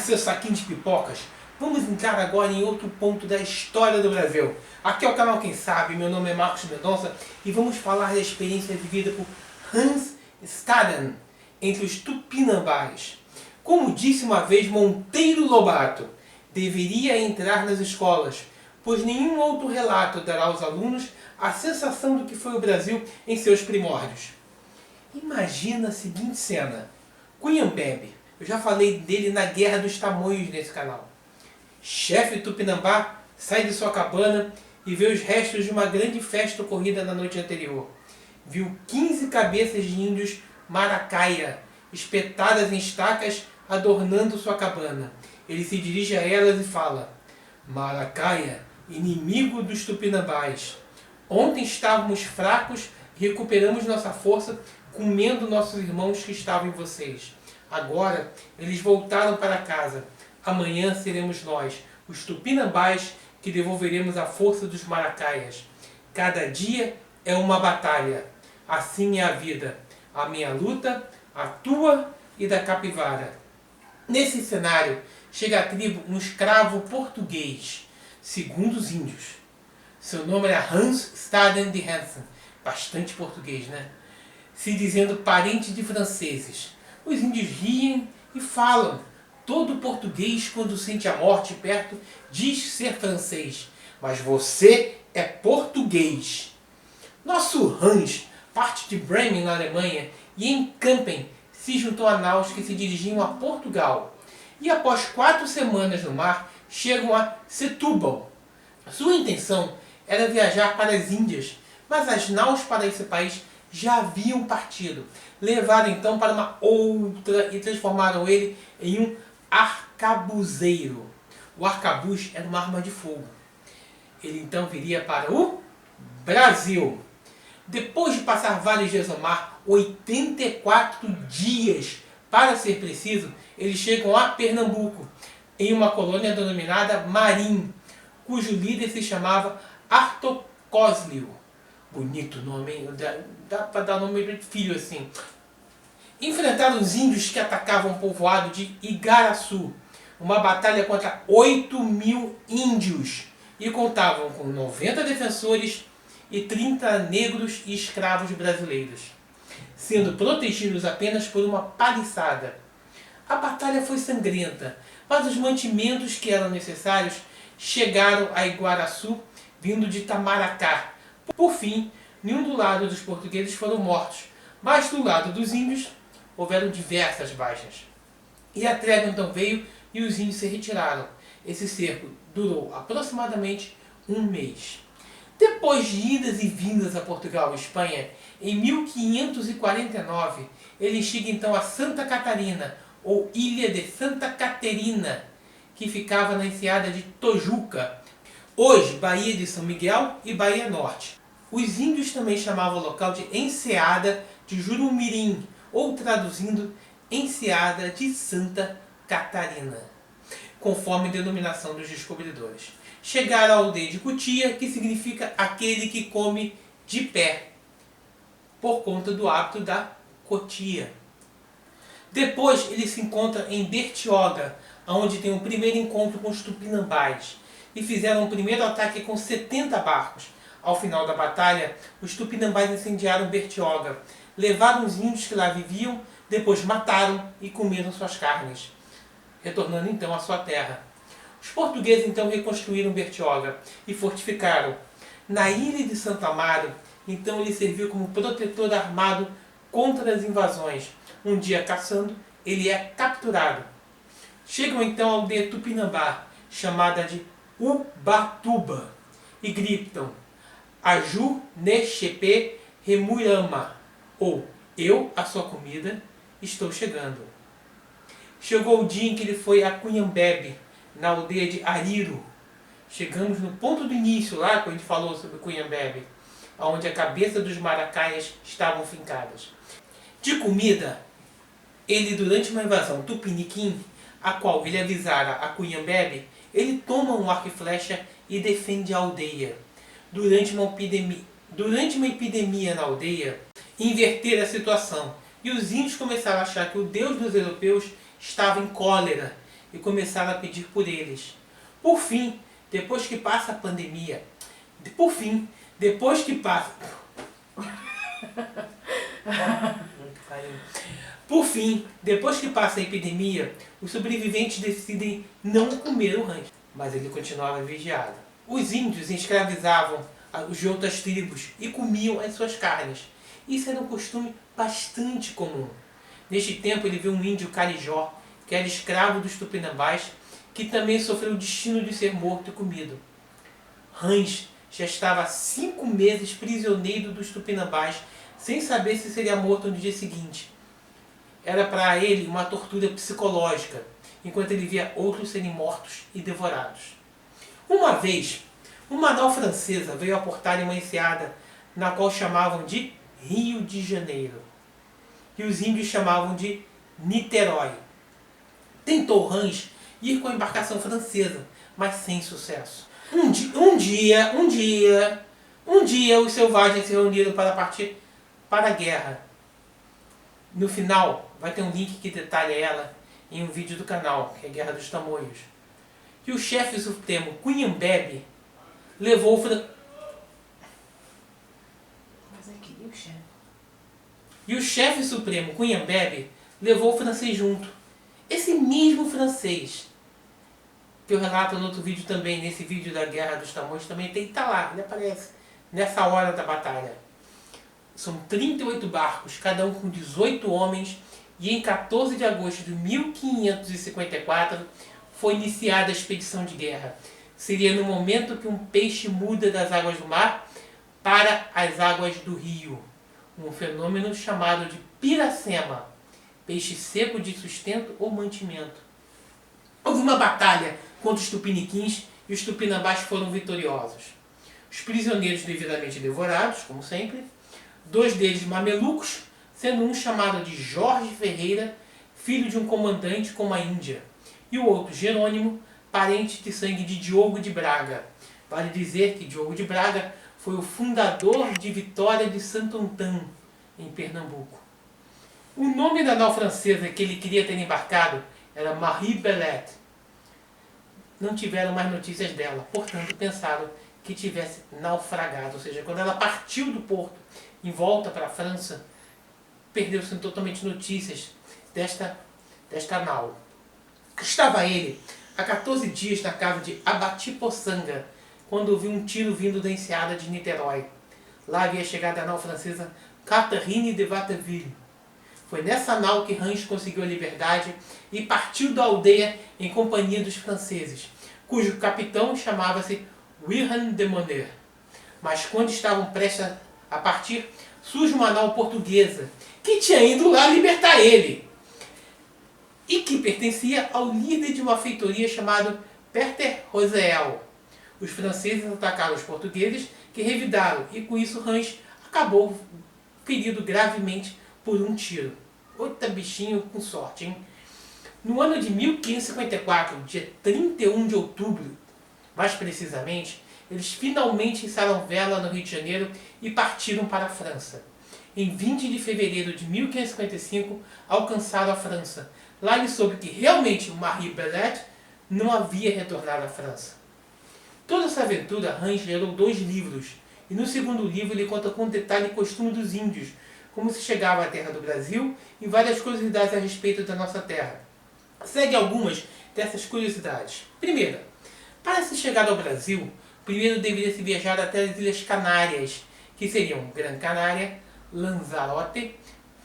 seu saquinho de pipocas? Vamos entrar agora em outro ponto da história do Brasil. Aqui é o canal Quem Sabe, meu nome é Marcos Mendonça e vamos falar da experiência vivida por Hans Staden entre os Tupinambás. Como disse uma vez Monteiro Lobato, deveria entrar nas escolas, pois nenhum outro relato dará aos alunos a sensação do que foi o Brasil em seus primórdios. Imagina a seguinte cena. Cunhambebe, eu já falei dele na Guerra dos Tamoios nesse canal. Chefe Tupinambá sai de sua cabana e vê os restos de uma grande festa ocorrida na noite anterior. Viu 15 cabeças de índios Maracaia, espetadas em estacas, adornando sua cabana. Ele se dirige a elas e fala: Maracaia, inimigo dos Tupinambás. Ontem estávamos fracos e recuperamos nossa força comendo nossos irmãos que estavam em vocês. Agora eles voltaram para casa. Amanhã seremos nós, os Tupinambás, que devolveremos a força dos Maracaias. Cada dia é uma batalha. Assim é a vida. A minha luta, a tua e da capivara. Nesse cenário, chega à tribo um escravo português, segundo os índios. Seu nome era Hans Staden de Hansen, bastante português, né? Se dizendo parente de franceses. Os índios riem e falam. Todo português, quando sente a morte perto, diz ser francês. Mas você é português. Nosso Hans parte de Bremen, na Alemanha, e em Kampen se juntou a naus que se dirigiam a Portugal. E após 4 semanas no mar, chegam a Setúbal. Sua intenção era viajar para as Índias, mas as naus para esse país já haviam partido. Levaram então para uma outra e transformaram ele em um arcabuzeiro. O arcabuz era uma arma de fogo. Ele então viria para o Brasil. Depois de passar vários dias no mar, 84 dias para ser preciso, eles chegam a Pernambuco, em uma colônia denominada Marim, cujo líder se chamava Artocóslio. Bonito nome, hein? Dá para dar nome de filho assim. Enfrentaram os índios que atacavam o povoado de Igaraçu, uma batalha contra 8.000 índios, e contavam com 90 defensores e 30 negros e escravos brasileiros, sendo protegidos apenas por uma paliçada. A batalha foi sangrenta, mas os mantimentos que eram necessários chegaram a Iguaraçu, vindo de Itamaracá. Por fim, nenhum do lado dos portugueses foram mortos, mas do lado dos índios houveram diversas baixas. E a trégua então veio e os índios se retiraram. Esse cerco durou aproximadamente um mês. Depois de idas e vindas a Portugal e Espanha, em 1549, ele chega então a Santa Catarina, ou Ilha de Santa Caterina, que ficava na enseada de Tojuca, hoje Baía de São Miguel e Bahia Norte. Os índios também chamavam o local de Enseada de Jurumirim, ou traduzindo, Enseada de Santa Catarina, conforme a denominação dos descobridores. Chegaram à aldeia de Cutia, que significa aquele que come de pé, por conta do hábito da cotia. Depois ele se encontra em Bertioga, onde tem o primeiro encontro com os Tupinambás, e fizeram o primeiro ataque com 70 barcos. Ao final da batalha, os Tupinambás incendiaram Bertioga, levaram os índios que lá viviam, depois mataram e comeram suas carnes, retornando então à sua terra. Os portugueses então reconstruíram Bertioga e fortificaram. Na ilha de Santo Amaro, então ele serviu como protetor armado contra as invasões. Um dia caçando, ele é capturado. Chegam então à aldeia Tupinambá, chamada de Ubatuba, e gritam: Aju Nechepe Remuyama, ou eu, a sua comida, estou chegando. Chegou o dia em que ele foi a Cunhambebe, na aldeia de Ariro. Chegamos no ponto do início, lá quando a gente falou sobre Cunhambebe, onde a cabeça dos maracaias estavam fincadas. De comida, ele, durante uma invasão tupiniquim, a qual ele avisara a Cunhambebe, ele toma um arco e flecha e defende a aldeia. Durante uma epidemia na aldeia, inverter a situação, e os índios começaram a achar que o deus dos europeus estava em cólera, e começaram a pedir por eles. Por fim, depois que passa a pandemia, depois que passa a epidemia, os sobreviventes decidem não comer o rancho, mas ele continuava vigiado. Os índios escravizavam os de outras tribos e comiam as suas carnes. Isso era um costume bastante comum. Neste tempo ele viu um índio Carijó, que era escravo dos Tupinambás, que também sofreu o destino de ser morto e comido. Hans já estava há 5 meses prisioneiro dos Tupinambás, sem saber se seria morto no dia seguinte. Era para ele uma tortura psicológica, enquanto ele via outros serem mortos e devorados. Uma vez, uma nau francesa veio aportar em uma enseada, na qual chamavam de Rio de Janeiro, e os índios chamavam de Niterói. Tentou Hans ir com a embarcação francesa, mas sem sucesso. Um dia, os selvagens se reuniram para partir para a guerra. No final, vai ter um link que detalha ela em um vídeo do canal, que é a Guerra dos Tamoios. E o chefe supremo, Cunhambebe, levou o chefe supremo, Cunhambebe, levou o francês junto. Esse mesmo francês, que eu relato no outro vídeo também, nesse vídeo da Guerra dos Tamoios, também tem que estar lá, ele aparece nessa hora da batalha. São 38 barcos, cada um com 18 homens, e em 14 de agosto de 1554 foi iniciada a expedição de guerra. Seria no momento que um peixe muda das águas do mar para as águas do rio, um fenômeno chamado de piracema, peixe seco de sustento ou mantimento. Houve uma batalha contra os tupiniquins e os tupinambás foram vitoriosos. Os prisioneiros devidamente devorados, como sempre, 2 deles mamelucos, sendo um chamado de Jorge Ferreira, filho de um comandante como a Índia, e o outro Jerônimo, parente de sangue de Diogo de Braga. Vale dizer que Diogo de Braga foi o fundador de Vitória de Santo Antão, em Pernambuco. O nome da nau francesa que ele queria ter embarcado era Marie Belette. Não tiveram mais notícias dela, portanto pensaram que tivesse naufragado, ou seja, quando ela partiu do porto em volta para a França, perdeu-se totalmente notícias desta nau. Estava ele há 14 dias na casa de Abati Poçanga, quando ouviu um tiro vindo da enseada de Niterói. Lá havia chegado a nau francesa Catherine de Watteville. Foi nessa nau que Hans conseguiu a liberdade e partiu da aldeia em companhia dos franceses, cujo capitão chamava-se Wilhelm de Monet. Mas quando estavam prestes a partir, surge uma nau portuguesa que tinha ido lá libertar ele e que pertencia ao líder de uma feitoria chamado Peter Roseel. Os franceses atacaram os portugueses, que revidaram, e com isso Hans acabou ferido gravemente por um tiro. Outra bichinho com sorte, hein? No ano de 1554, dia 31 de outubro, mais precisamente, eles finalmente içaram vela no Rio de Janeiro e partiram para a França. Em 20 de fevereiro de 1555, alcançaram a França. Lá ele soube que realmente Marie Belette não havia retornado à França. Toda essa aventura, Hans gerou 2 livros, e no segundo livro ele conta com detalhe e costume dos índios, como se chegava à terra do Brasil e várias curiosidades a respeito da nossa terra. Segue algumas dessas curiosidades. Primeira, para se chegar ao Brasil, primeiro deveria se viajar até as Ilhas Canárias, que seriam Gran Canária, Lanzarote,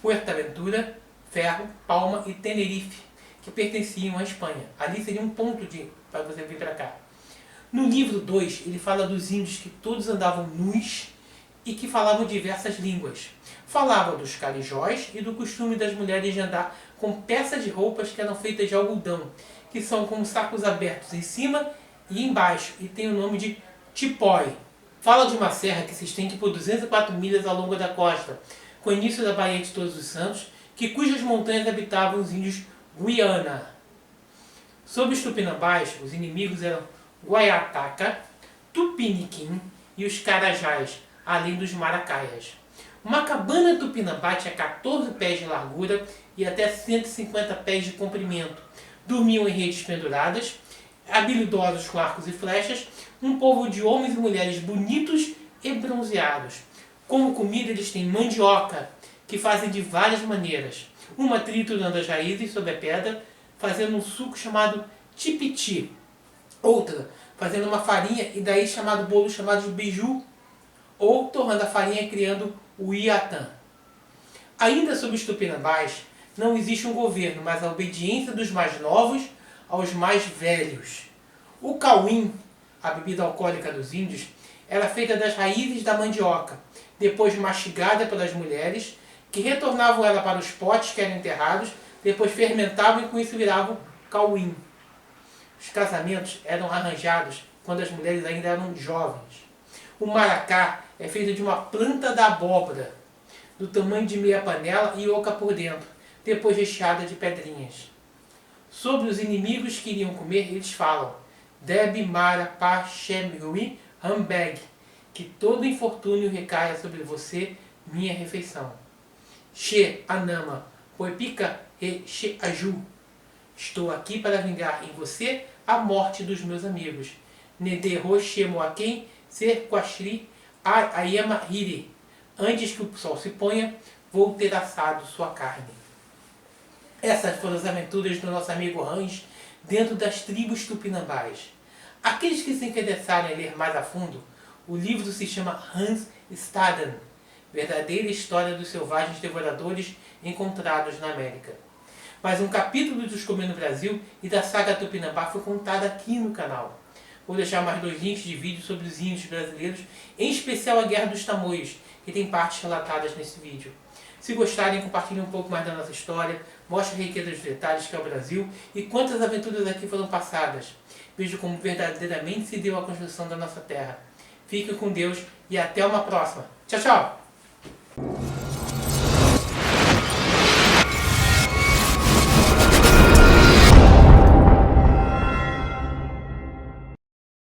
Fuerteventura, Ferro, Palma e Tenerife, que pertenciam à Espanha. Ali seria um ponto para você vir para cá. No livro 2, ele fala dos índios que todos andavam nus e que falavam diversas línguas. Falava dos carijóis e do costume das mulheres de andar com peças de roupas que eram feitas de algodão, que são como sacos abertos em cima e embaixo, e tem o nome de tipói. Fala de uma serra que se estende por 204 milhas ao longo da costa, com o início da Baía de Todos os Santos, cujas montanhas habitavam os índios Guiana. Sob os Tupinambás, os inimigos eram Guaiataca, Tupiniquim e os Carajás, além dos Maracaias. Uma cabana tupinambá tinha 14 pés de largura e até 150 pés de comprimento, dormiam em redes penduradas, habilidosos com arcos e flechas, um povo de homens e mulheres bonitos e bronzeados. Como comida eles têm mandioca, que fazem de várias maneiras. Uma triturando as raízes sob a pedra, fazendo um suco chamado tipiti. Outra, fazendo uma farinha e daí chamado bolo chamado de beiju. Ou torrando a farinha e criando o iatã. Ainda sobre os tupinambás, não existe um governo, mas a obediência dos mais novos aos mais velhos. O cauim, a bebida alcoólica dos índios, era feita das raízes da mandioca, depois mastigada pelas mulheres, que retornavam ela para os potes que eram enterrados, depois fermentavam e com isso viravam cauim. Os casamentos eram arranjados quando as mulheres ainda eram jovens. O maracá é feito de uma planta da abóbora, do tamanho de meia panela e oca por dentro, depois recheada de pedrinhas. Sobre os inimigos que iriam comer, eles falam: Deb Mara Pa Shem Rui Hambeg, que todo infortúnio recaia sobre você, minha refeição. She Anama Poipika e She Aju, estou aqui para vingar em você a morte dos meus amigos. Nederho Shemoaken Ser Quashri Ayama Hiri, antes que o sol se ponha, vou ter assado sua carne. Essas foram as aventuras do nosso amigo Hans dentro das tribos tupinambás. Aqueles que se interessarem em ler mais a fundo, o livro se chama Hans Staden, verdadeira história dos selvagens devoradores encontrados na América. Mas um capítulo do Descobrir no Brasil e da saga Tupinambá foi contado aqui no canal. Vou deixar mais 2 links de vídeo sobre os índios brasileiros, em especial a Guerra dos Tamoios, que tem partes relatadas nesse vídeo. Se gostarem, compartilhem um pouco mais da nossa história, mostre a riqueza dos detalhes que é o Brasil e quantas aventuras aqui foram passadas. Veja como verdadeiramente se deu a construção da nossa terra. Fiquem com Deus e até uma próxima. Tchau, tchau!